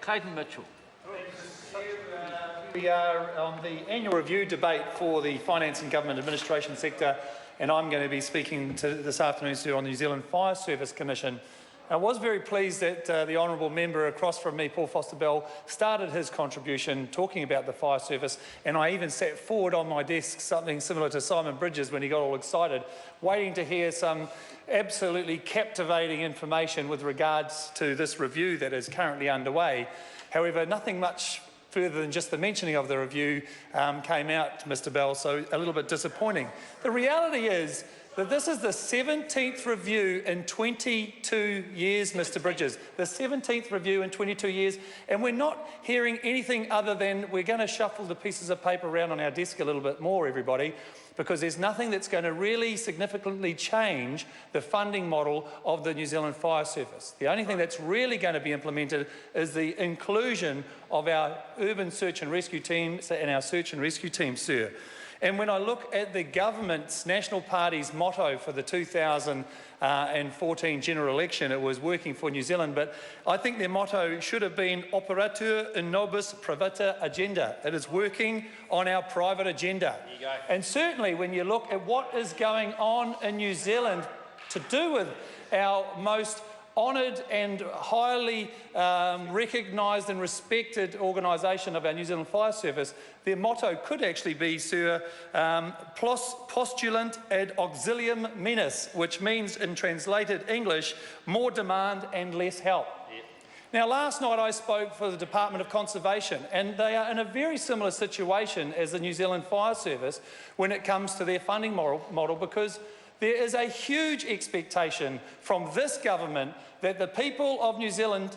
Clayton Mitchell. We are on the annual review debate for the Finance and Government Administration sector, and I'm going to be speaking this afternoon on the New Zealand Fire Service Commission. I was very pleased that the honourable member across from me, Paul Foster-Bell, started his contribution talking about the fire service, and I even sat forward on my desk something similar to Simon Bridges when he got all excited, waiting to hear some absolutely captivating information with regards to this review that is currently underway. However, nothing much further than just the mentioning of the review came out, Mr Bell, so a little bit disappointing. The reality is that this is the 17th review in 22 years, Mr Bridges, the 17th review in 22 years, and we're not hearing anything other than we're going to shuffle the pieces of paper around on our desk a little bit more, everybody, because there's nothing that's going to really significantly change the funding model of the New Zealand Fire Service. The only thing that's really going to be implemented is the inclusion of our urban search and rescue teams and our search and rescue teams, sir. And when I look at the government's National Party's motto for the 2014 general election, it was working for New Zealand, but I think their motto should have been Operatur in nobis privata agenda. It is working on our private agenda. And certainly when you look at what is going on in New Zealand to do with our most honoured and highly recognised and respected organisation of our New Zealand Fire Service, their motto could actually be, sir, postulant ad auxilium menis, which means in translated English, more demand and less help. Yep. Now, last night I spoke for the Department of Conservation, and they are in a very similar situation as the New Zealand Fire Service when it comes to their funding model, because there is a huge expectation from this government that the people of New Zealand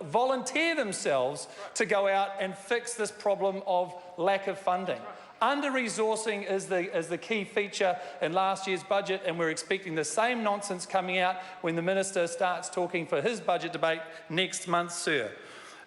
volunteer themselves to go out and fix this problem of lack of funding. Under-resourcing is the key feature in last year's budget, and we're expecting the same nonsense coming out when the Minister starts talking for his budget debate next month, sir.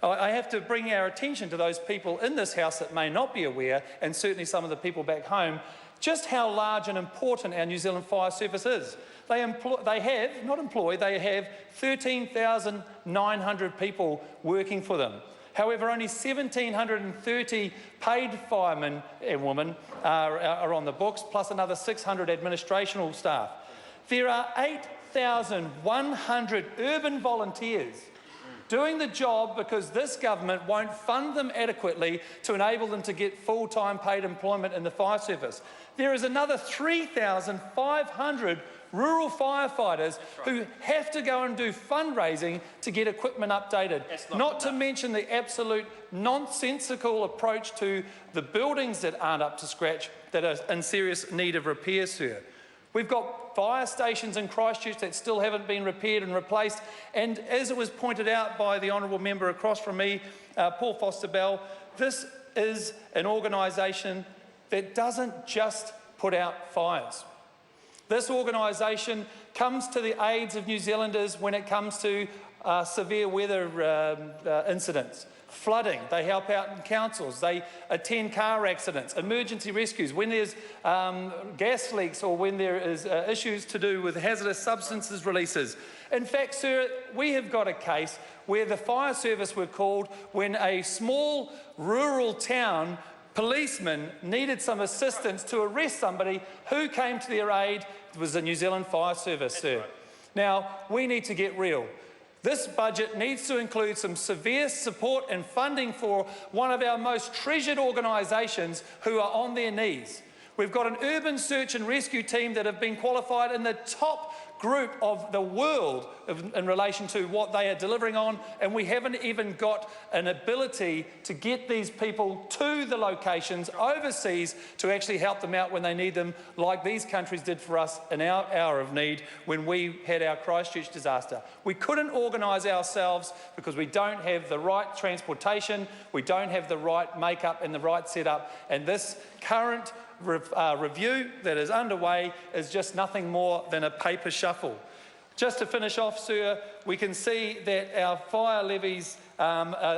I have to bring our attention to those people in this House that may not be aware, and certainly some of the people back home, just how large and important our New Zealand Fire Service is. They have 13,900 people working for them. However, only 1,730 paid firemen and women are on the books, plus another 600 administrational staff. There are 8,100 urban volunteers doing the job because this government won't fund them adequately to enable them to get full-time paid employment in the fire service. There is another 3,500 rural firefighters who have to go and do fundraising to get equipment updated, not to mention the absolute nonsensical approach to the buildings that aren't up to scratch, that are in serious need of repair, sir. We've got fire stations in Christchurch that still haven't been repaired and replaced, and as it was pointed out by the honourable member across from me, Paul Foster-Bell, this is an organisation that doesn't just put out fires. This organisation comes to the aids of New Zealanders when it comes to severe weather incidents. Flooding, they help out in councils, they attend car accidents, emergency rescues, when there's gas leaks or when there is issues to do with hazardous substances releases. In fact, sir, we have got a case where the fire service were called when a small rural town policeman needed some assistance to arrest somebody. Who came to their aid? It was the New Zealand Fire Service, sir. Right. Now, we need to get real. This budget needs to include some severe support and funding for one of our most treasured organisations who are on their knees. We've got an urban search and rescue team that have been qualified in the top group of the world in relation to what they are delivering on, and we haven't even got an ability to get these people to the locations overseas to actually help them out when they need them, like these countries did for us in our hour of need when we had our Christchurch disaster. We couldn't organise ourselves because we don't have the right transportation, we don't have the right makeup and the right setup, and this current review that is underway is just nothing more than a paper shuffle. Just to finish off, sir, we can see that our fire levies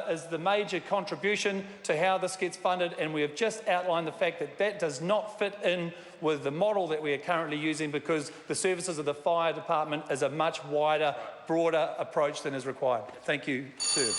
is the major contribution to how this gets funded, and we have just outlined the fact that that does not fit in with the model that we are currently using, because the services of the fire department is a much wider, broader approach than is required. Thank you, sir.